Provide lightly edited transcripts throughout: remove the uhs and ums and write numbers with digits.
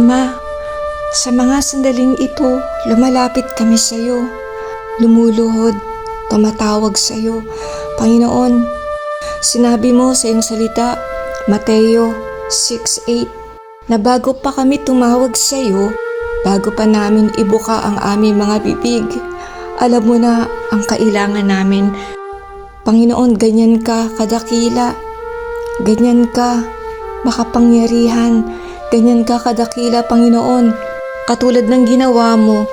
Ama, sa mga sandaling ito, lumalapit kami sa iyo. Lumuluhod, tumatawag sa iyo. Panginoon, sinabi mo sa iyong salita, Mateo 6:8, na bago pa kami tumawag sa iyo, bago pa namin ibuka ang aming mga bibig, alam mo na ang kailangan namin. Panginoon, ganyan ka kadakila, ganyan ka makapangyarihan, ganyan ka kadakila, Panginoon. Katulad ng ginawa mo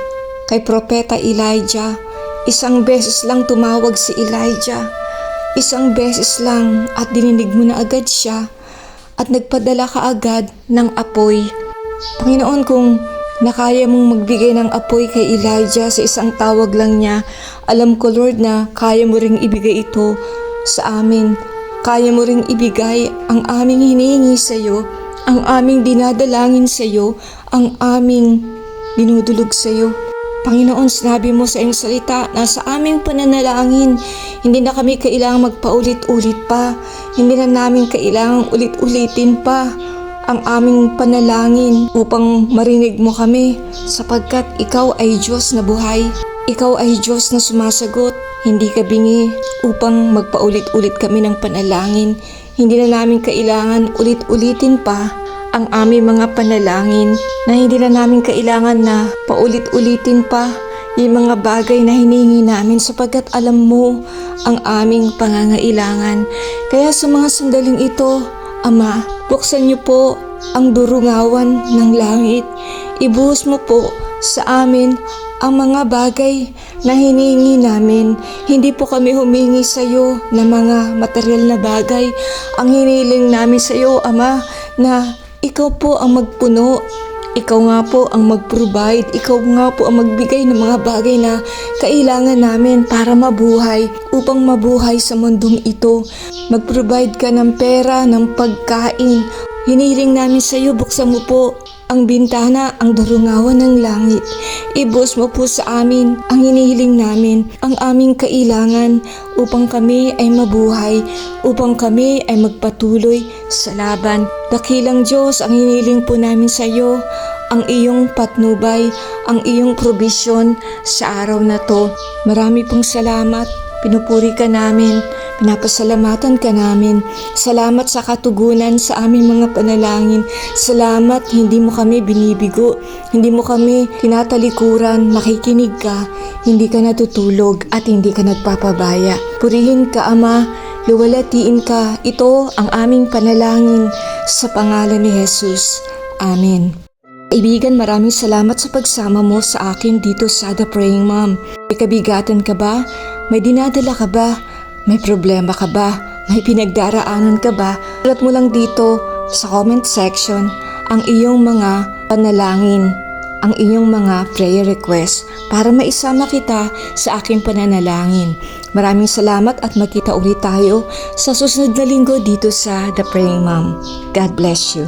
kay Propeta Elijah, isang beses lang tumawag si Elijah, isang beses lang at dininig mo na agad siya at nagpadala ka agad ng apoy. Panginoon, kung nakaya mong magbigay ng apoy kay Elijah sa isang tawag lang niya, alam ko, Lord, na kaya mo ring ibigay ito sa amin. Kaya mo ring ibigay ang aming hinihingi sa iyo, ang aming dinadalangin sa iyo, ang aming dinudulog sa iyo. Panginoon, sinabi mo sa iyong salita na sa aming pananalangin, hindi na kami kailangang magpaulit-ulit pa. Hindi na namin kailangang ulit-ulitin pa ang aming panalangin upang marinig mo kami, sapagkat ikaw ay Diyos na buhay. Ikaw ay Diyos na sumasagot. Hindi ka bingi upang magpaulit-ulit kami ng panalangin. Hindi na namin kailangan ulit-ulitin pa ang aming mga panalangin, na hindi na namin kailangan na paulit-ulitin pa yung mga bagay na hinihingi namin, sapagkat alam mo ang aming pangangailangan. Kaya sa mga sandaling ito, Ama, buksan niyo po ang durungawan ng langit. Ibuhos mo po sa amin ang mga bagay na hinihingi namin. Hindi po kami humingi sa iyo ng mga material na bagay. Ang hiniling namin sa iyo, Ama, na ikaw po ang magpuno. Ikaw nga po ang mag-provide. Ikaw nga po ang magbigay ng mga bagay na kailangan namin para mabuhay, upang mabuhay sa mundong ito. Mag-provide ka ng pera, ng pagkain. Hiniling namin sa iyo, buksan mo po ang bintana, ang darungawan ng langit. Ibuhos mo po sa amin ang hinihiling namin, ang aming kailangan, upang kami ay mabuhay, upang kami ay magpatuloy sa laban. Dakilang Diyos, ang hinihiling po namin sa iyo, ang iyong patnubay, ang iyong provision sa araw na to. Marami pong salamat, pinupuri ka namin, pinapasalamatan ka namin. Salamat sa katugunan sa aming mga panalangin. Salamat, hindi mo kami binibigo, hindi mo kami tinatalikuran, nakikinig ka, hindi ka natutulog at hindi ka nagpapabaya. Purihin ka, Ama, luwalatiin ka. Ito ang aming panalangin sa pangalan ni Jesus. Amen. Kaibigan, maraming salamat sa pagsama mo sa akin dito sa The Praying Mom. May kabigatan ka ba? May dinadala ka ba? May problema ka ba? May pinagdaraanan ka ba? Sulat mo lang dito sa comment section ang iyong mga panalangin, ang iyong mga prayer request, para maisama kita sa aking pananalangin. Maraming salamat at magkita ulit tayo sa susunod na linggo dito sa The Praying Mom. God bless you.